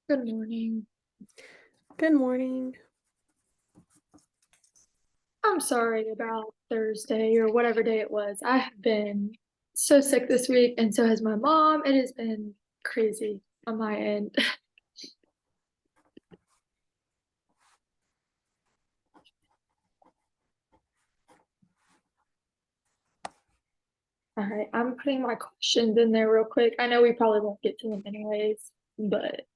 Good morning. Good morning. I'm sorry about Thursday or whatever day it was. I have been so sick this week, and so has my mom. It has been crazy on my end. All right, I'm putting my questions in there real quick. I know we probably won't get to them anyways, but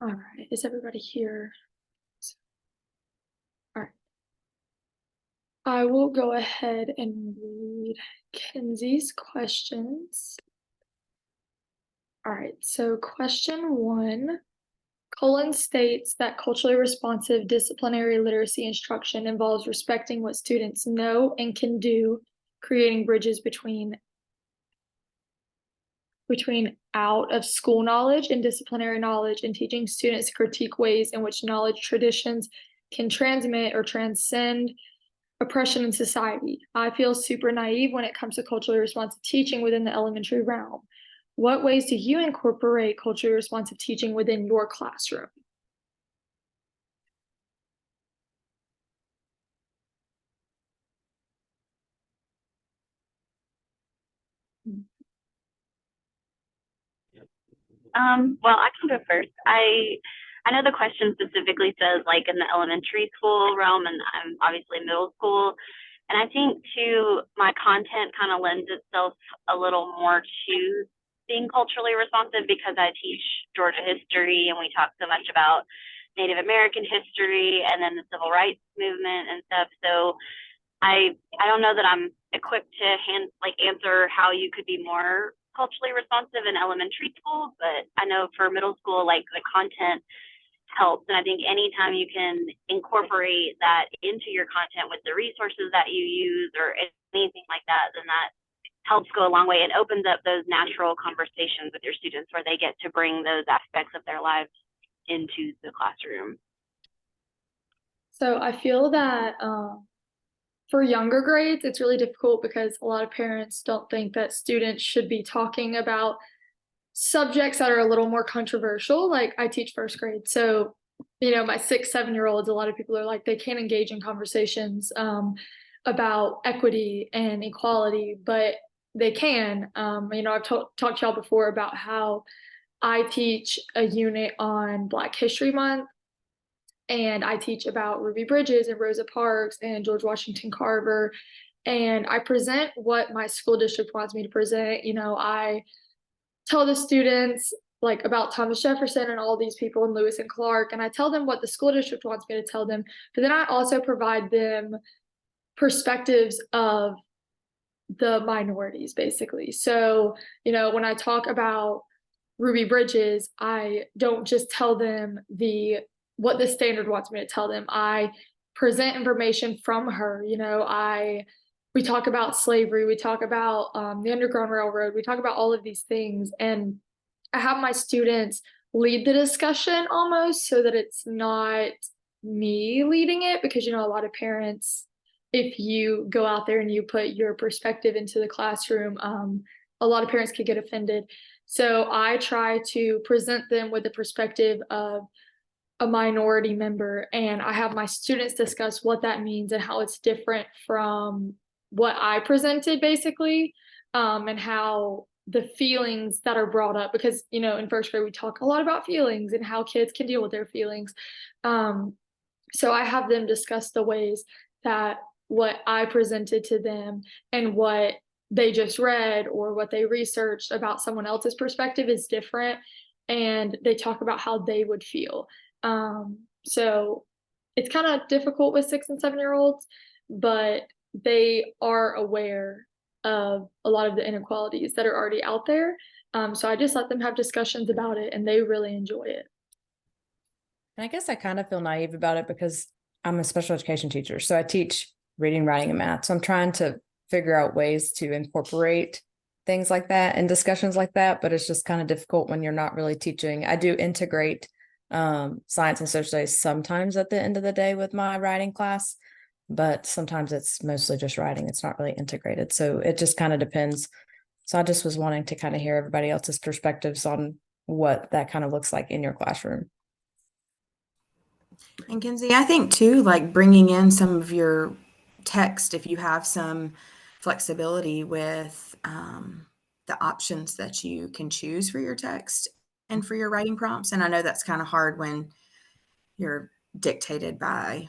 all right, is everybody here? All right, I will go ahead and read Kenzie's questions. All right, so question one. Cullen states that culturally responsive disciplinary literacy instruction involves respecting what students know and can do, creating bridges between out of school knowledge and disciplinary knowledge, and teaching students to critique ways in which knowledge traditions can transmit or transcend oppression in society. I feel super naive when it comes to culturally responsive teaching within the elementary realm. What ways do you incorporate culturally responsive teaching within your classroom? Well, I can go first. I know the question specifically says like in the elementary school realm, and I'm obviously middle school. And I think too, my content kind of lends itself a little more to being culturally responsive because I teach Georgia history and we talk so much about Native American history and then the civil rights movement and stuff. So I don't know that I'm equipped to answer how you could be more culturally responsive in elementary school, but I know for middle school, like the content helps. And I think anytime you can incorporate that into your content with the resources that you use or anything like that, then that helps go a long way and opens up those natural conversations with your students where they get to bring those aspects of their lives into the classroom. So I feel that for younger grades, it's really difficult because a lot of parents don't think that students should be talking about subjects that are a little more controversial. Like I teach first grade, so my 6, 7 year olds, a lot of people are like they can't engage in conversations about equity and equality, but they can. I've talked to y'all before about how I teach a unit on Black History Month and I teach about Ruby Bridges and Rosa Parks and George Washington Carver. And I present what my school district wants me to present. I tell the students like about Thomas Jefferson and all these people and Lewis and Clark, and I tell them what the school district wants me to tell them. But then I also provide them perspectives of the minorities, basically. So, when I talk about Ruby Bridges, I don't just tell them the what the standard wants me to tell them. I present information from her. We talk about slavery, we talk about the Underground Railroad, we talk about all of these things, and I have my students lead the discussion almost so that it's not me leading it because a lot of parents, if you go out there and you put your perspective into the classroom, a lot of parents could get offended. So I try to present them with the perspective of a minority member, and I have my students discuss what that means and how it's different from what I presented, basically, and how the feelings that are brought up, because in first grade we talk a lot about feelings and how kids can deal with their feelings. Um, so I have them discuss the ways that what I presented to them and what they just read or what they researched about someone else's perspective is different, and they talk about how they would feel. So it's kind of difficult with 6 and 7 year olds, but they are aware of a lot of the inequalities that are already out there. So I just let them have discussions about it, and they really enjoy it. And I guess I kind of feel naive about it because I'm a special education teacher. So I teach reading, writing, and math. So I'm trying to figure out ways to incorporate things like that and discussions like that. But it's just kind of difficult when you're not really teaching. I do integrate science and social studies sometimes at the end of the day with my writing class. but sometimes it's mostly just writing. It's not really integrated. So it just kind of depends. So I just was wanting to kind of hear everybody else's perspectives on what that kind of looks like in your classroom. And Kenzie, I think too, like bringing in some of your text, if you have some flexibility with the options that you can choose for your text and for your writing prompts. And I know that's kind of hard when you're dictated by,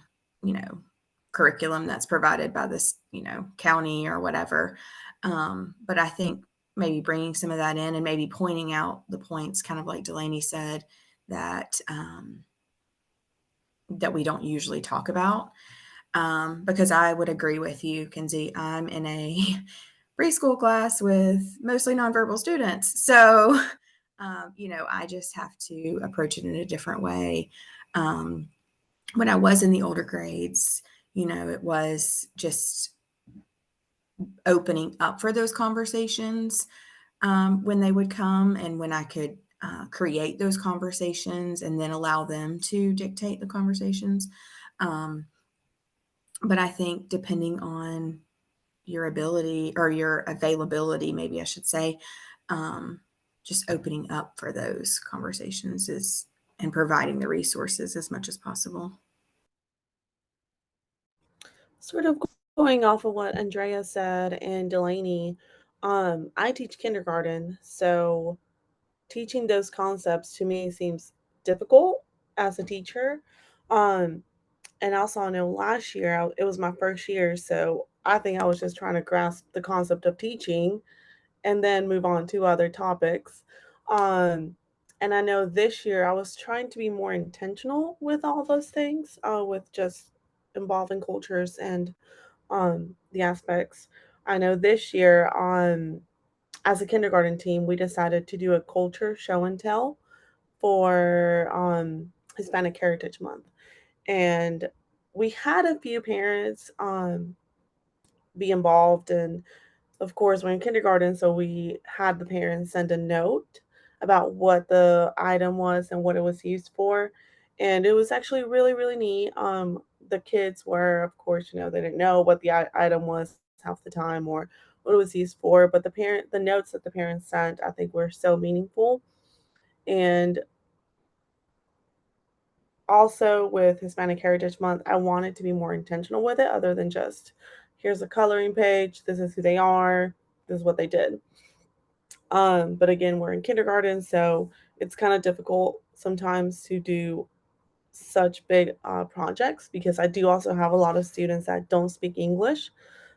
curriculum that's provided by this, county or whatever. But I think maybe bringing some of that in and maybe pointing out the points, kind of like Delaney said, that that we don't usually talk about. Because I would agree with you, Kenzie. I'm in a preschool class with mostly nonverbal students. So, I just have to approach it in a different way. When I was in the older grades, it was just opening up for those conversations when they would come and when I could create those conversations and then allow them to dictate the conversations. But I think depending on your ability or your availability, maybe I should say, just opening up for those conversations is and providing the resources as much as possible. Sort of going off of what Andrea said and Delaney, I teach kindergarten, so teaching those concepts to me seems difficult as a teacher. Um, and also, I know last year it was my first year, so I think I was just trying to grasp the concept of teaching and then move on to other topics. Um, and I know this year I was trying to be more intentional with all those things, with just involving cultures and the aspects. I know this year, as a kindergarten team, we decided to do a culture show and tell for Hispanic Heritage Month, and we had a few parents be involved. And of course, we're in kindergarten, so we had the parents send a note about what the item was and what it was used for. And it was actually really, really neat. The kids were, of course, they didn't know what the item was half the time or what it was used for. But the notes that the parents sent, I think, were so meaningful. And also with Hispanic Heritage Month, I wanted to be more intentional with it, other than just here's a coloring page, this is who they are, this is what they did. But again, we're in kindergarten, so it's kind of difficult sometimes to do such big projects because I do also have a lot of students that don't speak English.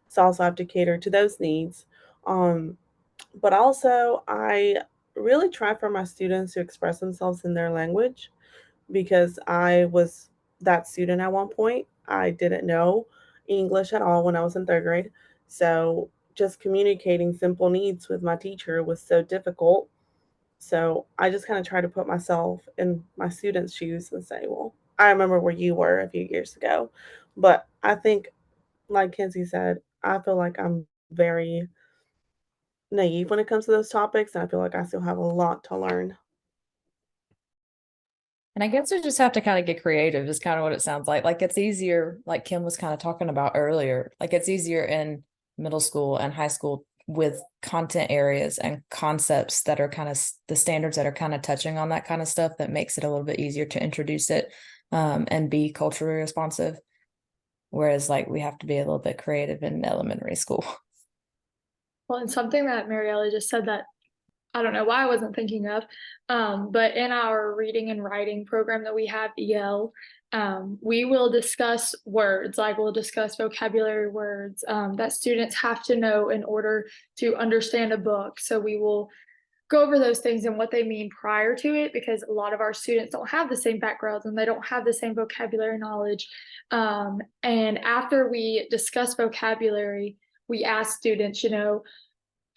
So I also have to cater to those needs. Um, but also, I really try for my students to express themselves in their language because I was that student at one point. I didn't know English at all when I was in third grade. So just communicating simple needs with my teacher was so difficult. So I just kind of try to put myself in my students' shoes and say, well, I remember where you were a few years ago. But I think, like Kenzie said, I feel like I'm very naive when it comes to those topics. And I feel like I still have a lot to learn. And I guess we just have to kind of get creative is kind of what it sounds like. Like it's easier, like Kim was kind of talking about earlier, like it's easier in middle school and high school with content areas and concepts that are kind of the standards that are kind of touching on that kind of stuff that makes it a little bit easier to introduce it and be culturally responsive. Whereas like we have to be a little bit creative in elementary school. Well, and something that Mariella just said that I don't know why I wasn't thinking of, but in our reading and writing program that we have, EL, we will discuss words, like we'll discuss vocabulary words that students have to know in order to understand a book. So we will go over those things and what they mean prior to it, because a lot of our students don't have the same backgrounds and they don't have the same vocabulary knowledge. And after we discuss vocabulary, we ask students,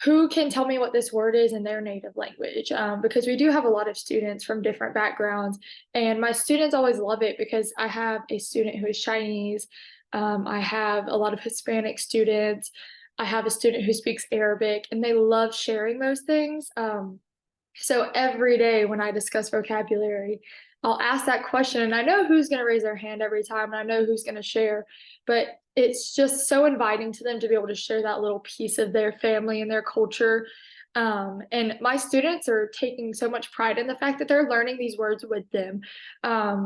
who can tell me what this word is in their native language? Because we do have a lot of students from different backgrounds, and my students always love it because I have a student who is Chinese. I have a lot of Hispanic students. I have a student who speaks Arabic, and they love sharing those things. So every day when I discuss vocabulary, I'll ask that question, and I know who's going to raise their hand every time, and I know who's going to share. But it's just so inviting to them to be able to share that little piece of their family and their culture. And my students are taking so much pride in the fact that they're learning these words with them.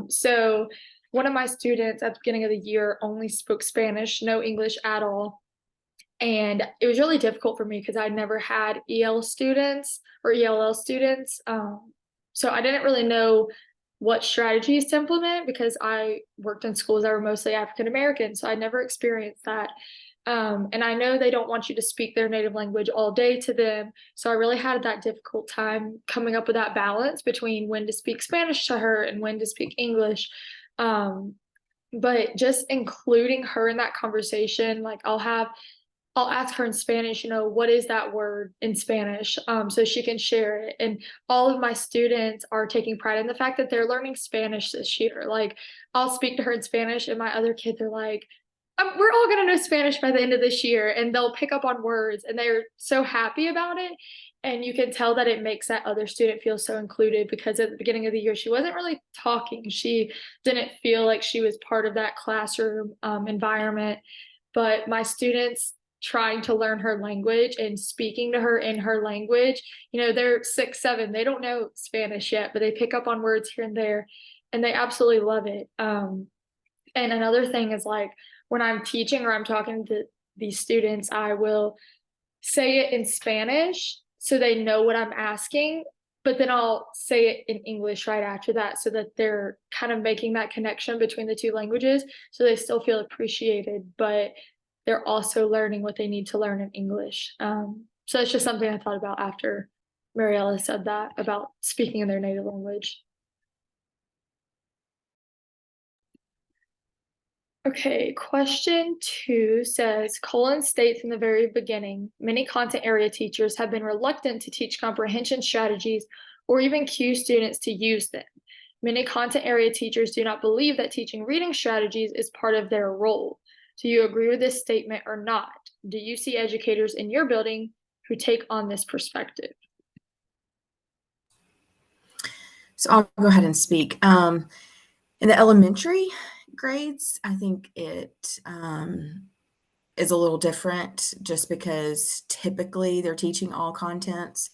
So one of my students at the beginning of the year only spoke Spanish, no English at all. And it was really difficult for me because I never had EL students or ELL students. So I didn't really know what strategies to implement because I worked in schools that were mostly African American. So I never experienced that. And I know they don't want you to speak their native language all day to them. So I really had that difficult time coming up with that balance between when to speak Spanish to her and when to speak English. But just including her in that conversation, like I'll ask her in Spanish, what is that word in Spanish? So she can share it. And all of my students are taking pride in the fact that they're learning Spanish this year. Like I'll speak to her in Spanish and my other kids are like, we're all going to know Spanish by the end of this year. And they'll pick up on words and they're so happy about it. And you can tell that it makes that other student feel so included because at the beginning of the year, she wasn't really talking. She didn't feel like she was part of that classroom environment. But my students trying to learn her language and speaking to her in her language, they're 6, 7, they don't know Spanish yet, but they pick up on words here and there and they absolutely love it. And another thing is like when I'm teaching or I'm talking to these students, I will say it in Spanish so they know what I'm asking, but then I'll say it in English right after that so that they're kind of making that connection between the two languages so they still feel appreciated, but they're also learning what they need to learn in English. So it's just something I thought about after Mariella said that about speaking in their native language. Okay, question 2 says, Colin states in the very beginning, many content area teachers have been reluctant to teach comprehension strategies or even cue students to use them. Many content area teachers do not believe that teaching reading strategies is part of their role. Do you agree with this statement or not? Do you see educators in your building who take on this perspective? So I'll go ahead and speak. In the elementary grades, I think it is a little different just because typically they're teaching all contents.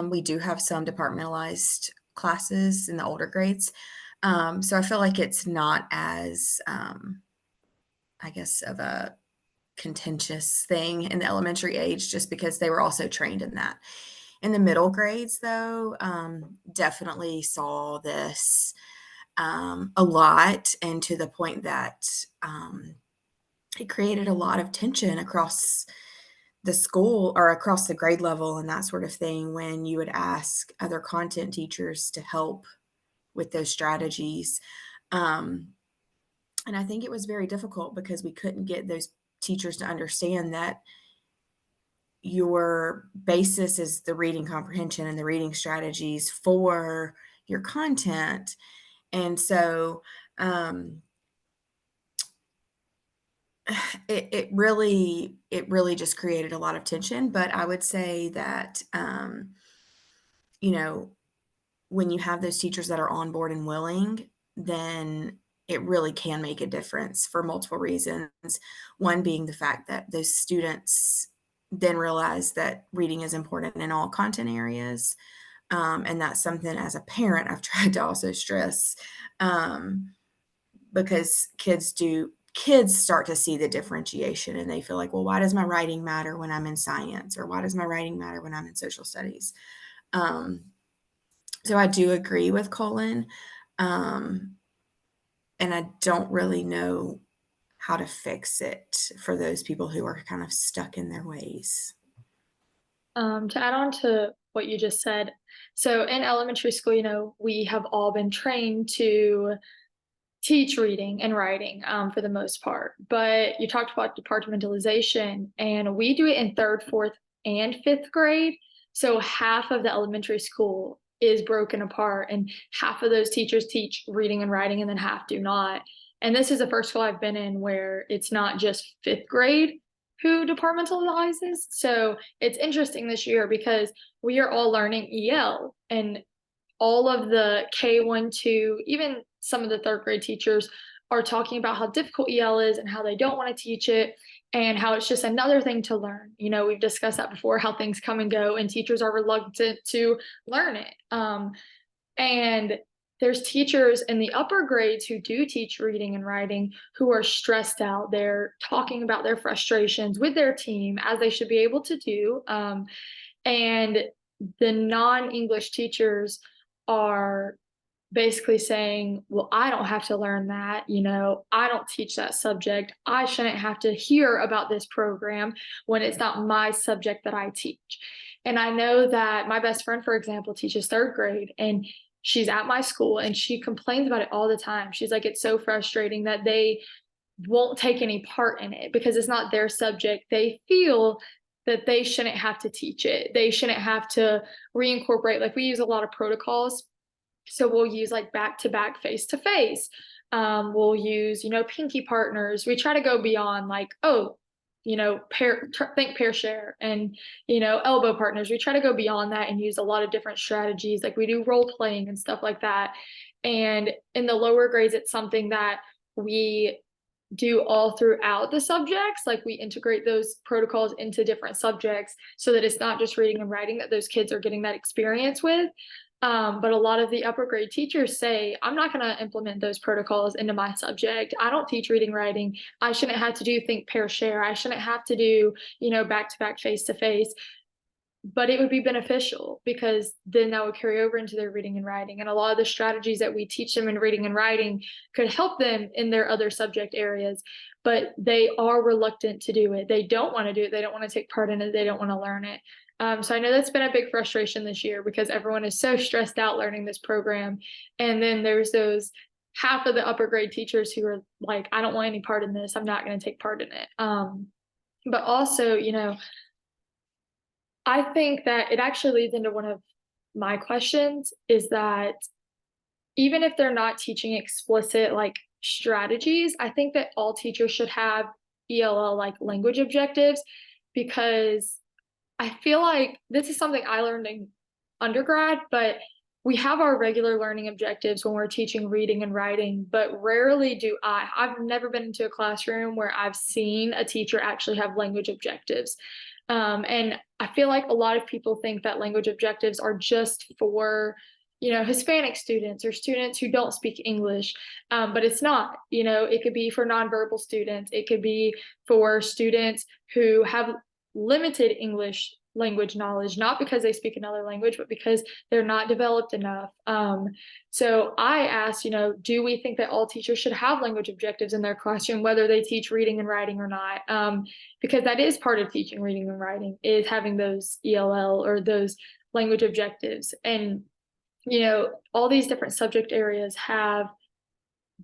We do have some departmentalized classes in the older grades. So I feel like it's not as, I guess, of a contentious thing in the elementary age just because they were also trained in that. In the middle grades, though, definitely saw this a lot, and to the point that it created a lot of tension across the school or across the grade level and that sort of thing when you would ask other content teachers to help with those strategies. And I think it was very difficult because we couldn't get those teachers to understand that your basis is the reading comprehension and the reading strategies for your content. And so it really just created a lot of tension. But I would say that, when you have those teachers that are on board and willing, then it really can make a difference for multiple reasons. One being the fact that those students then realize that reading is important in all content areas. And that's something as a parent I've tried to also stress, because kids start to see the differentiation and they feel like, well, why does my writing matter when I'm in science? Or why does my writing matter when I'm in social studies? So I do agree with Colin. And I don't really know how to fix it for those people who are kind of stuck in their ways. To add on to what you just said, so in elementary school, we have all been trained to teach reading and writing for the most part. But you talked about departmentalization, and we do it in 3rd, 4th, and 5th grade. So half of the elementary school is broken apart, and half of those teachers teach reading and writing, and then half do not. And this is the first school I've been in where it's not just 5th grade who departmentalizes. So it's interesting this year because we are all learning EL, and all of the K1, 2, even some of the 3rd grade teachers are talking about how difficult EL is and how they don't want to teach it and how it's just another thing to learn. You know, we've discussed that before, how things come and go and teachers are reluctant to learn it. And there's teachers in the upper grades who do teach reading and writing who are stressed out. They're talking about their frustrations with their team, as they should be able to do. And the non-English teachers are basically saying, well, I don't have to learn that. You know, I don't teach that subject. I shouldn't have to hear about this program when it's not my subject that I teach. And I know that my best friend, for example, teaches third grade, and she's at my school and she complains about it all the time. She's like, it's so frustrating that they won't take any part in it because it's not their subject. They feel that they shouldn't have to teach it. They shouldn't have to reincorporate. Like, we use a lot of protocols. So we'll use like back-to-back, face-to-face. We'll use, you know, pinky partners. We try to go beyond like, oh, you know, think pair share and, you know, elbow partners. We try to go beyond that and use a lot of different strategies. Like, we do role playing and stuff like that. And in the lower grades, it's something that we do all throughout the subjects. Like, we integrate those protocols into different subjects so that it's not just reading and writing that those kids are getting that experience with. But a lot of the upper grade teachers say, I'm not going to implement those protocols into my subject. I don't teach reading, writing. I shouldn't have to do think, pair, share. I shouldn't have to do, you know, back-to-back, face-to-face. But it would be beneficial because then that would carry over into their reading and writing. And a lot of the strategies that we teach them in reading and writing could help them in their other subject areas, but they are reluctant to do it. They don't want to do it. They don't want to take part in it. They don't want to learn it. So I know that's been a big frustration this year because everyone is so stressed out learning this program. And then there's those half of the upper grade teachers who are like, I don't want any part in this. I'm not going to take part in it. But also, you know, I think that it actually leads into one of my questions, is that even if they're not teaching explicit like strategies, I think that all teachers should have ELL like language objectives, because I feel like this is something I learned in undergrad, but we have our regular learning objectives when we're teaching reading and writing, but rarely do I've never been into a classroom where I've seen a teacher actually have language objectives. And I feel like a lot of people think that language objectives are just for, you know, Hispanic students or students who don't speak English. But it's not. You know, it could be for nonverbal students. It could be for students who have limited English language knowledge, not because they speak another language, but because they're not developed enough. So I asked, you know, do we think that all teachers should have language objectives in their classroom, whether they teach reading and writing or not? Because that is part of teaching reading and writing, is having those ELL or those language objectives. And, you know, all these different subject areas have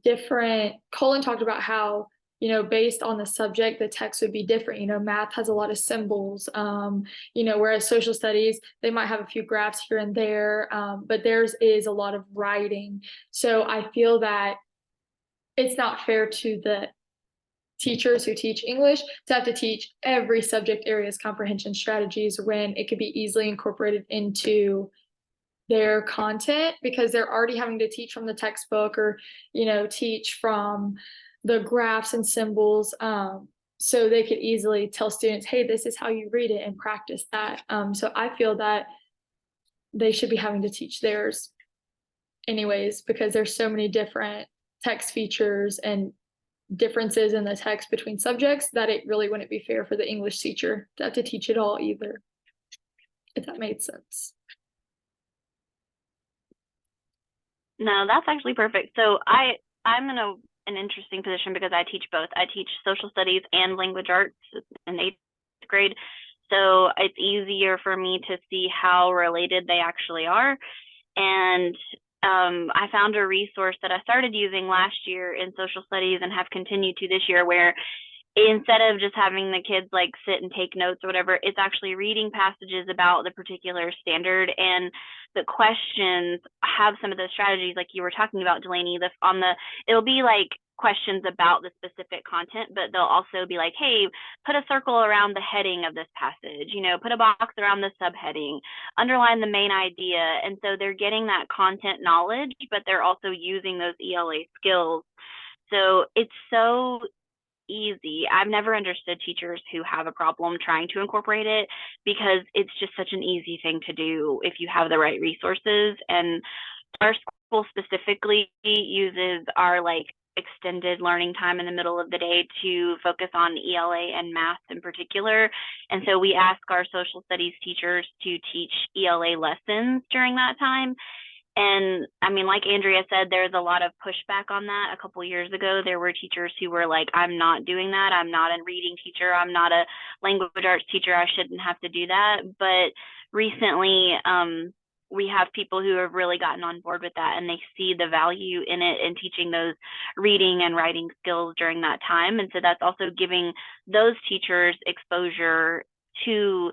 different, Colin talked about how, you know, based on the subject, the text would be different. You know, math has a lot of symbols, you know, whereas social studies, they might have a few graphs here and there, but theirs is a lot of writing. So I feel that it's not fair to the teachers who teach English to have to teach every subject area's comprehension strategies when it could be easily incorporated into their content, because they're already having to teach from the textbook or, you know, teach from the graphs and symbols. So they could easily tell students, hey, this is how you read it, and practice that. So I feel that they should be having to teach theirs anyways, because there's so many different text features and differences in the text between subjects that it really wouldn't be fair for the English teacher to have to teach it all either, if that made sense. No, that's actually perfect. So I'm in an interesting position because I teach both. I teach social studies and language arts in 8th grade. So it's easier for me to see how related they actually are. And I found a resource that I started using last year in social studies and have continued to this year, where instead of just having the kids like sit and take notes or whatever, it's actually reading passages about the particular standard, and the questions have some of those strategies like you were talking about, Delaney. It'll be like questions about the specific content, but they'll also be like, hey, put a circle around the heading of this passage, you know, put a box around the subheading, underline the main idea. And so they're getting that content knowledge, but they're also using those ELA skills So it's so easy. I've never understood teachers who have a problem trying to incorporate it because it's just such an easy thing to do if you have the right resources. And our school specifically uses our like extended learning time in the middle of the day to focus on ELA and math in particular. And so we ask our social studies teachers to teach ELA lessons during that time. And I mean, like Andrea said, there's a lot of pushback on that. A couple years ago, there were teachers who were like, I'm not doing that. I'm not a reading teacher. I'm not a language arts teacher. I shouldn't have to do that. But recently, we have people who have really gotten on board with that, and they see the value in it in teaching those reading and writing skills during that time. And so that's also giving those teachers exposure to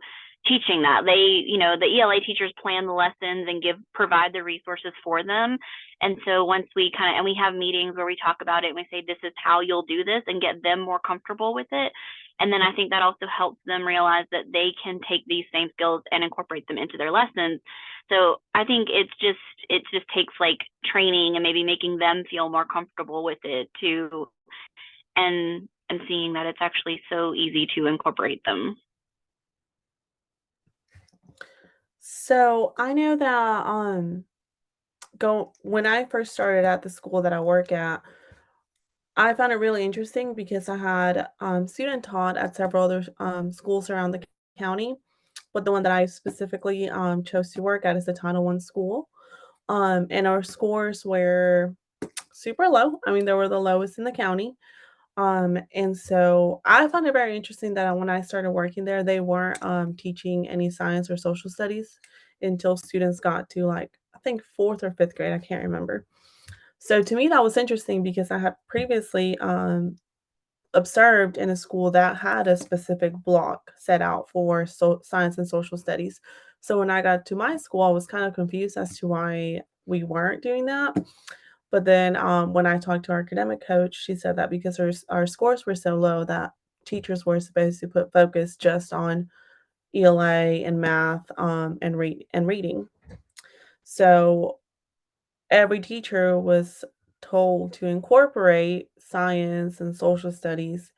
teaching that. They, you know, the ELA teachers plan the lessons and provide the resources for them. And so once we and we have meetings where we talk about it and we say, this is how you'll do this, and get them more comfortable with it. And then I think that also helps them realize that they can take these same skills and incorporate them into their lessons. So I think it just takes like training and maybe making them feel more comfortable with it too. And seeing that it's actually so easy to incorporate them. So I know that when I first started at the school that I work at, I found it really interesting because I had student taught at several other schools around the county, but the one that I specifically chose to work at is a Title I school. And our scores were super low. I mean, they were the lowest in the county. And so I found it very interesting that when I started working there, they weren't teaching any science or social studies until students got to like, I think fourth or fifth grade. I can't remember. So to me, that was interesting because I had previously observed in a school that had a specific block set out for science and social studies. So when I got to my school, I was kind of confused as to why we weren't doing that. But then when I talked to our academic coach, she said that because our scores were so low that teachers were supposed to put focus just on ELA and math and reading. So every teacher was told to incorporate science and social studies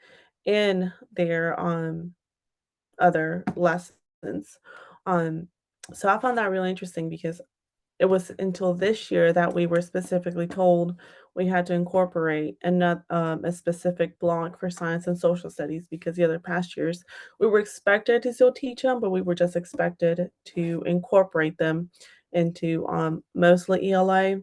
in their other lessons. Um, so I found that really interesting because it was until this year that we were specifically told we had to incorporate a specific block for science and social studies because the other past years we were expected to still teach them, but we were just expected to incorporate them into mostly ELA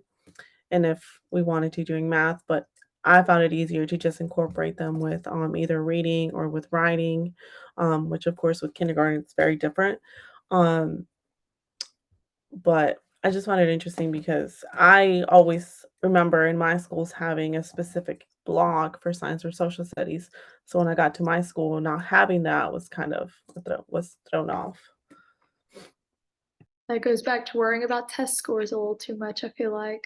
and if we wanted to doing math, but I found it easier to just incorporate them with either reading or with writing, which of course with kindergarten it's very different. Um, but I just found it interesting because I always remember in my schools having a specific block for science or social studies. So when I got to my school, not having that was kind of was thrown off. That goes back to worrying about test scores a little too much, I feel like.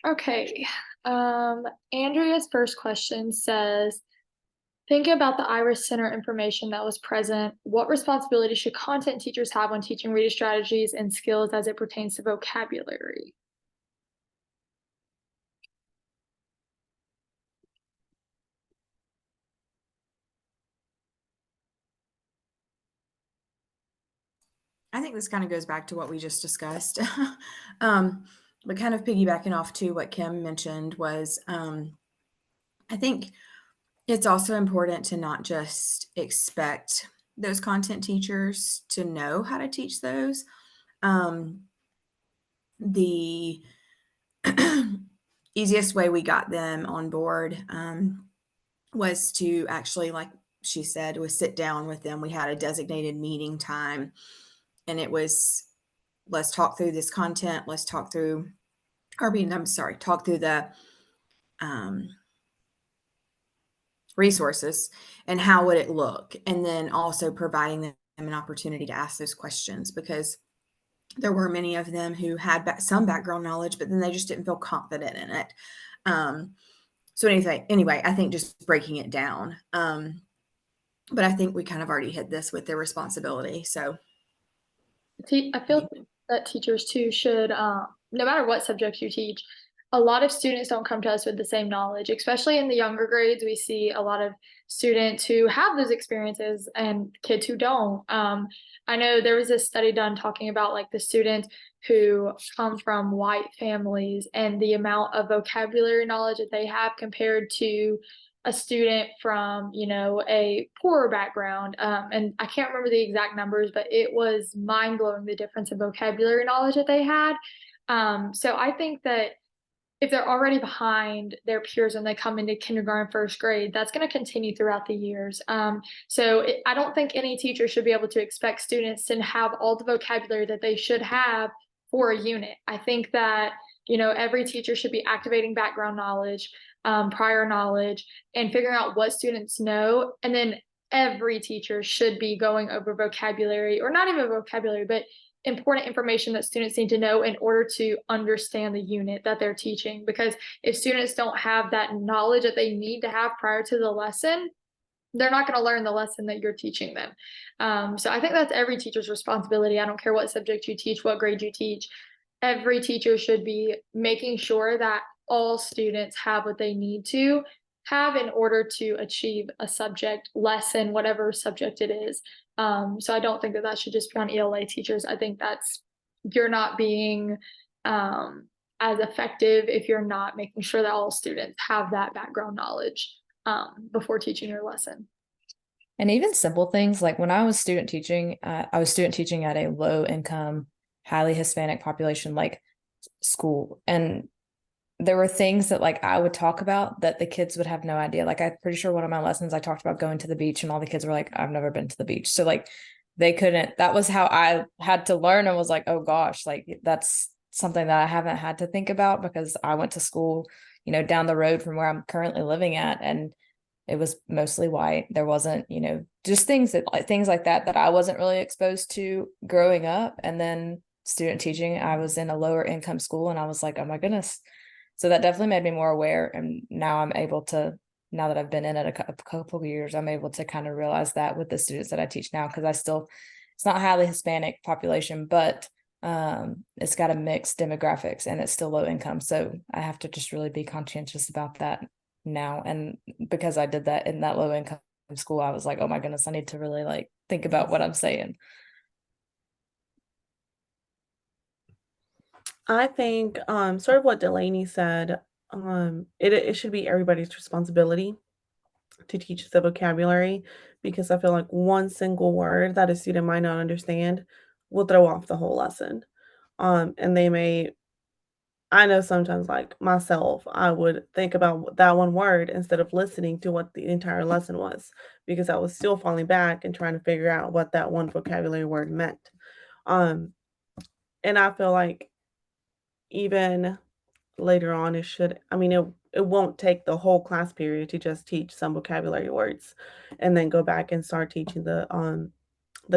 Okay. Andrea's first question says, thinking about the Iris Center information that was present, what responsibility should content teachers have when teaching reading strategies and skills as it pertains to vocabulary? I think this kind of goes back to what we just discussed. But kind of piggybacking off to what Kim mentioned was, I think it's also important to not just expect those content teachers to know how to teach those. The easiest way we got them on board was to actually, like she said, was sit down with them. We had a designated meeting time, and it was, let's talk through this content. Let's talk through, talk through the resources and how would it look, and then also providing them an opportunity to ask those questions because there were many of them who had some background knowledge, but then they just didn't feel confident in it. So anyway, I think just breaking it down. But I think we kind of already hit this with their responsibility. So I feel that teachers too should, no matter what subject you teach, a lot of students don't come to us with the same knowledge, especially in the younger grades. We see a lot of students who have those experiences and kids who don't. I know there was a study done talking about like the students who come from white families and the amount of vocabulary knowledge that they have compared to a student from, you know, a poorer background. And I can't remember the exact numbers, but it was mind blowing the difference in vocabulary knowledge that they had. So I think that if they're already behind their peers when they come into kindergarten, first grade, that's going to continue throughout the years. I don't think any teacher should be able to expect students to have all the vocabulary that they should have for a unit. I think that, you know, every teacher should be activating background knowledge, prior knowledge, and figuring out what students know. And then every teacher should be going over vocabulary, or not even vocabulary, but important information that students need to know in order to understand the unit that they're teaching. Because if students don't have that knowledge that they need to have prior to the lesson, they're not going to learn the lesson that you're teaching them. So I think that's every teacher's responsibility. I don't care what subject you teach, what grade you teach. Every teacher should be making sure that all students have what they need to have in order to achieve a subject, lesson, whatever subject it is. So I don't think that that should just be on ELA teachers. I think that's, you're not being as effective if you're not making sure that all students have that background knowledge before teaching your lesson. And even simple things like when I was student teaching, I was student teaching at a low income, highly Hispanic population like school. And there were things that like I would talk about that the kids would have no idea. Like I'm pretty sure one of my lessons I talked about going to the beach and all the kids were like, I've never been to the beach. So like they couldn't, that was how I had to learn and was like, oh gosh, like that's something that I haven't had to think about because I went to school, you know, down the road from where I'm currently living at. And it was mostly white. There wasn't, you know, just things like that that I wasn't really exposed to growing up. And then student teaching, I was in a lower income school and I was like, oh my goodness. So that definitely made me more aware. And now I'm able to, now that I've been in it a couple of years, I'm able to kind of realize that with the students that I teach now, because it's not a highly Hispanic population, but it's got a mixed demographics and it's still low income. So I have to just really be conscientious about that now. And because I did that in that low income school, I was like, oh my goodness, I need to really like think about what I'm saying. I think sort of what Delaney said, it should be everybody's responsibility to teach the vocabulary because I feel like one single word that a student might not understand will throw off the whole lesson. And they may, I know sometimes like myself, I would think about that one word instead of listening to what the entire lesson was because I was still falling back and trying to figure out what that one vocabulary word meant. Um, and I feel like even later on, it won't take the whole class period to just teach some vocabulary words and then go back and start teaching the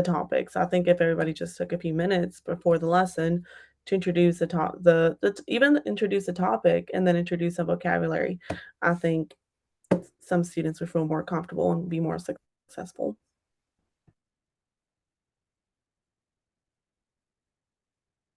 topics. I think if everybody just took a few minutes before the lesson to introduce even introduce the topic and then introduce some vocabulary, I think some students would feel more comfortable and be more successful.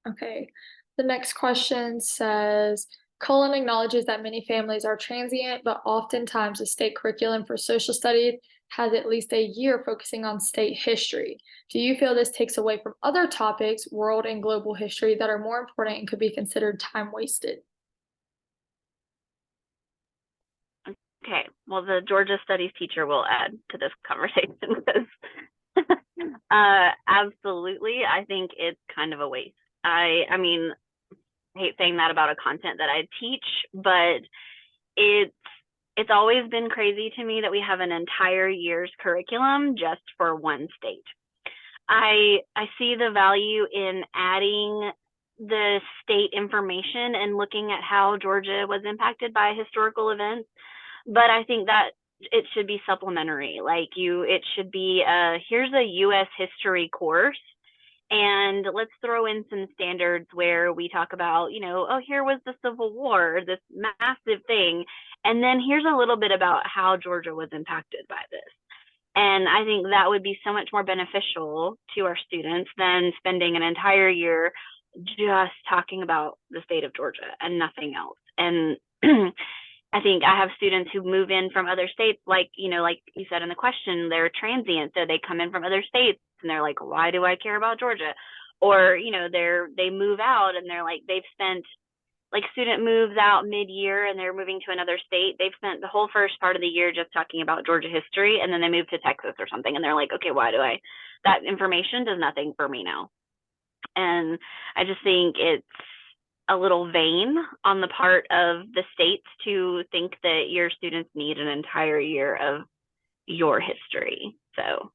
Okay. The next question says, Cullen acknowledges that many families are transient, but oftentimes the state curriculum for social studies has at least a year focusing on state history. Do you feel this takes away from other topics, world and global history, that are more important and could be considered time wasted? Okay, well, the Georgia studies teacher will add to this conversation because absolutely, I think it's kind of a waste. I mean, I hate saying that about a content that I teach, but it's always been crazy to me that we have an entire year's curriculum just for one state. I see the value in adding the state information and looking at how Georgia was impacted by historical events, but I think that it should be supplementary. Like it should be here's a U.S. history course. And let's throw in some standards where we talk about, you know, oh, here was the Civil War, this massive thing. And then here's a little bit about how Georgia was impacted by this. And I think that would be so much more beneficial to our students than spending an entire year just talking about the state of Georgia and nothing else. And I think I have students who move in from other states, like, like you said in the question, they're transient. So they come in from other states and they're like, why do I care about Georgia? Or, they move out and they're like, they've spent, like, student moves out mid-year and they're moving to another state. They've spent the whole first part of the year just talking about Georgia history, and then they move to Texas or something and they're like, okay, that information does nothing for me now. And I just think it's a little vain on the part of the states to think that your students need an entire year of your history. So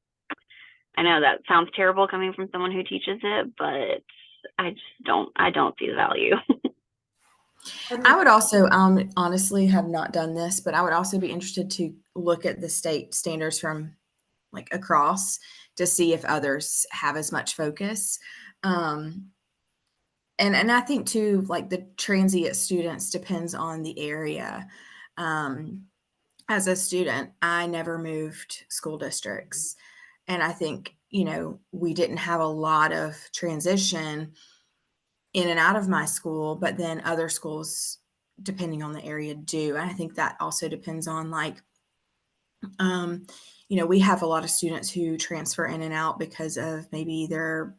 I know that sounds terrible coming from someone who teaches it, but I don't see the value. I would also, honestly have not done this, but I would also be interested to look at the state standards from like across to see if others have as much focus. And I think too, like the transient students depends on the area. As a student, I never moved school districts. And I think, we didn't have a lot of transition in and out of my school, but then other schools, depending on the area, do. And I think that also depends on like, we have a lot of students who transfer in and out because of maybe they're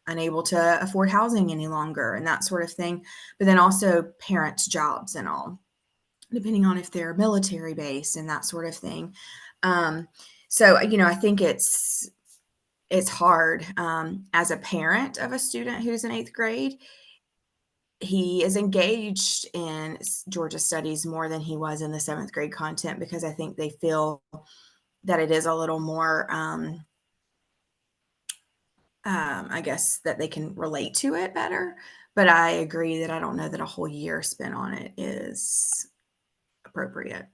unable to afford housing any longer and that sort of thing. But then also parents' jobs and all, depending on if they're military based and that sort of thing. So, I think it's hard. As a parent of a student who's in 8th grade, he is engaged in Georgia studies more than he was in the 7th grade content because I think they feel that it is a little more, I guess that they can relate to it better. But I agree that I don't know that a whole year spent on it is appropriate.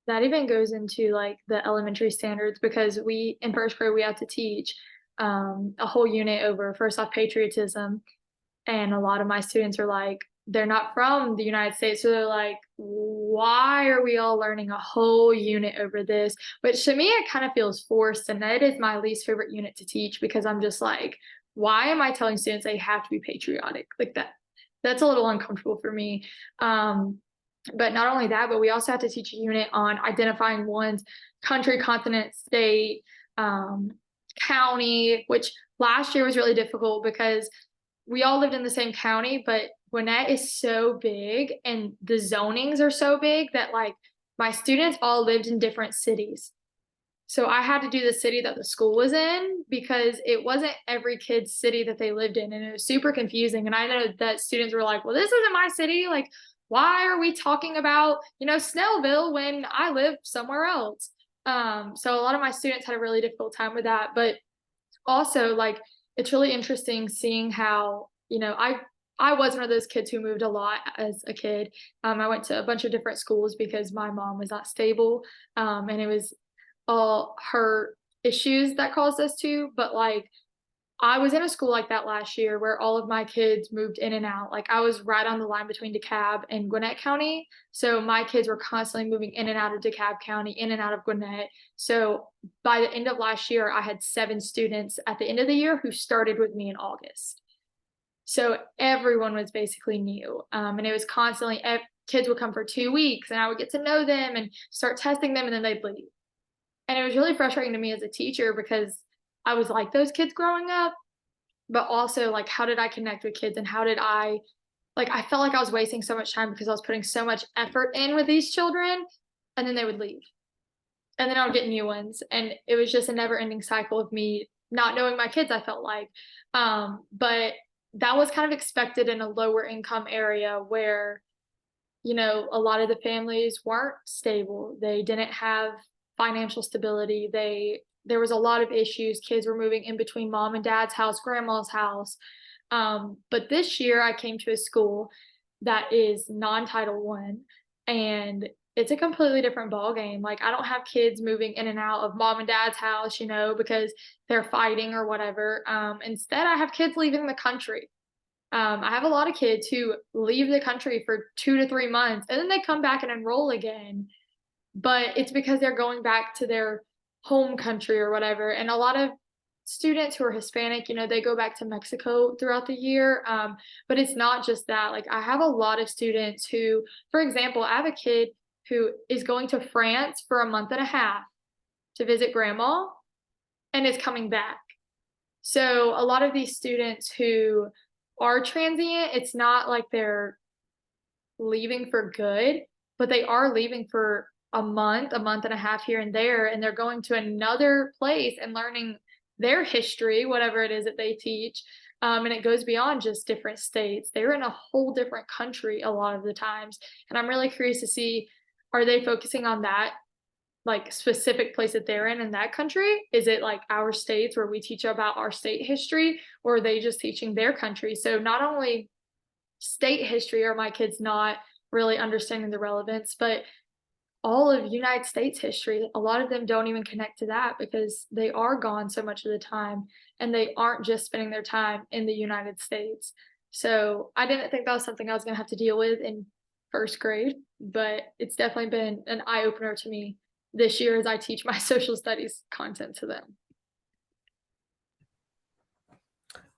That even goes into like the elementary standards because in first grade we have to teach a whole unit over first off patriotism, and a lot of my students are like, they're not from the United States, so they're like, why are we all learning a whole unit over this? Which to me it kind of feels forced, and that is my least favorite unit to teach because I'm just like, why am I telling students they have to be patriotic? Like that's a little uncomfortable for me. But not only that, but we also have to teach a unit on identifying one's country, continent, state, county, which last year was really difficult because we all lived in the same county, but Gwinnett is so big and the zonings are so big that like my students all lived in different cities. So I had to do the city that the school was in because it wasn't every kid's city that they lived in. And it was super confusing. And I know that students were like, well, this isn't my city. Like, why are we talking about, Snellville when I live somewhere else? So a lot of my students had a really difficult time with that. But also, like, it's really interesting seeing how, I was one of those kids who moved a lot as a kid. I went to a bunch of different schools because my mom was not stable. And it was all her issues that caused us to, but like I was in a school like that last year where all of my kids moved in and out. Like I was right on the line between DeKalb and Gwinnett County. So my kids were constantly moving in and out of DeKalb County, in and out of Gwinnett. So by the end of last year, I had 7 students at the end of the year who started with me in August. So everyone was basically new. And it was constantly, kids would come for 2 weeks and I would get to know them and start testing them and then they'd leave. And it was really frustrating to me as a teacher because I was like those kids growing up, but also like, how did I connect with kids and how did I felt like I was wasting so much time because I was putting so much effort in with these children and then they would leave. And then I would get new ones. And it was just a never ending cycle of me not knowing my kids, I felt like. But that was kind of expected in a lower income area where, a lot of the families weren't stable. They didn't have financial stability. There was a lot of issues. Kids were moving in between mom and dad's house, grandma's house. But this year I came to a school that is non-Title I, and it's a completely different ball game. Like I don't have kids moving in and out of mom and dad's house, because they're fighting or whatever. Instead, I have kids leaving the country. I have a lot of kids who leave the country for 2 to 3 months and then they come back and enroll again. But it's because they're going back to their home country or whatever. And a lot of students who are Hispanic, they go back to Mexico throughout the year. But it's not just that. Like I have a lot of students who, for example, I have a kid who is going to France for a month and a half to visit grandma and is coming back. So a lot of these students who are transient, it's not like they're leaving for good, but they are leaving for a month and a half here and there, and they're going to another place and learning their history, whatever it is that they teach. And it goes beyond just different states. They're in a whole different country a lot of the times. And I'm really curious to see, are they focusing on that like specific place that they're in that country? Is it like our states where we teach about our state history, or are they just teaching their country? So not only state history are my kids not really understanding the relevance, but all of United States history, a lot of them don't even connect to that because they are gone so much of the time and they aren't just spending their time in the United States. So I didn't think that was something I was going to have to deal with in first grade, but it's definitely been an eye opener to me this year as I teach my social studies content to them.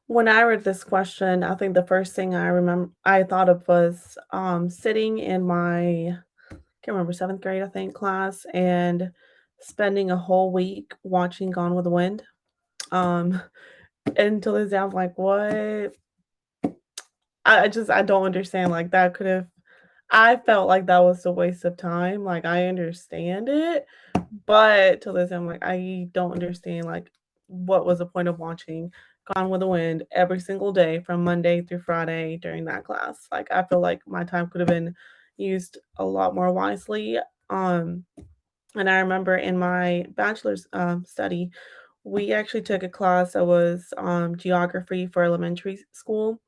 When I read this question, I think the first thing I thought of was sitting in my, can't remember, 7th grade, I think, class, and spending a whole week watching Gone with the Wind. Um, and to this day, I'm like, what? I don't understand. Like that could have, I felt like that was a waste of time. Like I understand it, but to this day, I'm like, I don't understand. Like, what was the point of watching Gone with the Wind every single day from Monday through Friday during that class? Like, I feel like my time could have been used a lot more wisely. Um, and I remember in my bachelor's study, we actually took a class that was geography for elementary school.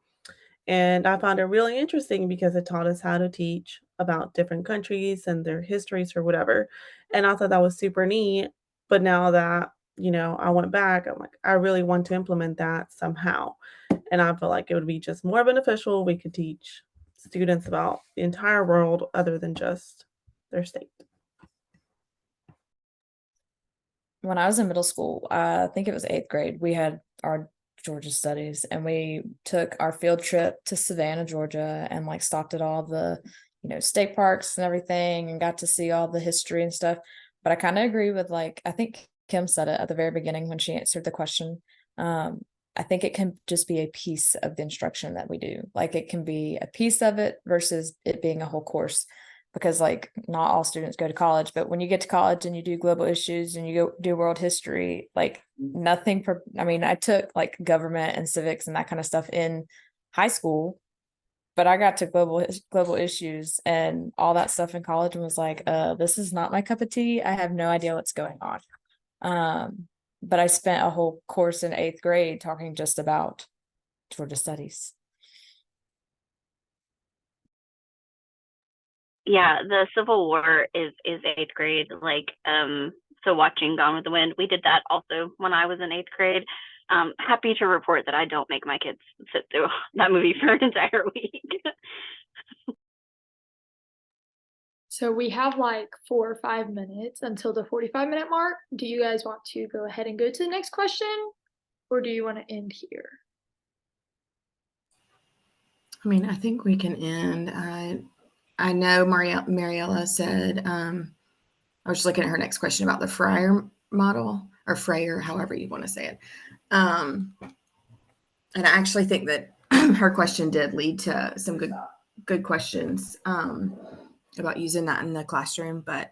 And I found it really interesting because it taught us how to teach about different countries and their histories or whatever. And I thought that was super neat. But now that, I went back, I'm like, I really want to implement that somehow. And I feel like it would be just more beneficial. We could teach students about the entire world other than just their state. When I was in middle school, I think it was 8th grade, we had our Georgia studies and we took our field trip to Savannah, Georgia, and like stopped at all the, state parks and everything and got to see all the history and stuff. But I kind of agree with like, I think Kim said it at the very beginning when she answered the question. I think it can just be a piece of the instruction that we do. Like it can be a piece of it versus it being a whole course. Because like not all students go to college, but when you get to college and you do global issues and you go do world history, like nothing I took like government and civics and that kind of stuff in high school, but I got to global issues and all that stuff in college and was like, this is not my cup of tea. I have no idea what's going on. But I spent a whole course in 8th grade talking just about Georgia studies. Yeah, the Civil War is 8th grade. Like, so watching Gone with the Wind, we did that also when I was in 8th grade. Happy to report that I don't make my kids sit through that movie for an entire week. So we have like 4 or 5 minutes until the 45-minute mark. Do you guys want to go ahead and go to the next question, or do you want to end here? I mean, I think we can end. I know Mariella said, I was just looking at her next question about the Fryer model or Frayer, however you want to say it. And I actually think that her question did lead to some good questions about using that in the classroom, but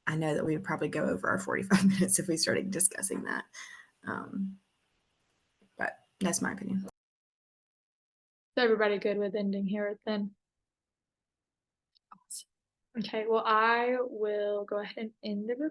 I know that we would probably go over our 45 minutes if we started discussing that. But that's my opinion. Is everybody good with ending here then? Okay, well, I will go ahead and end the recording.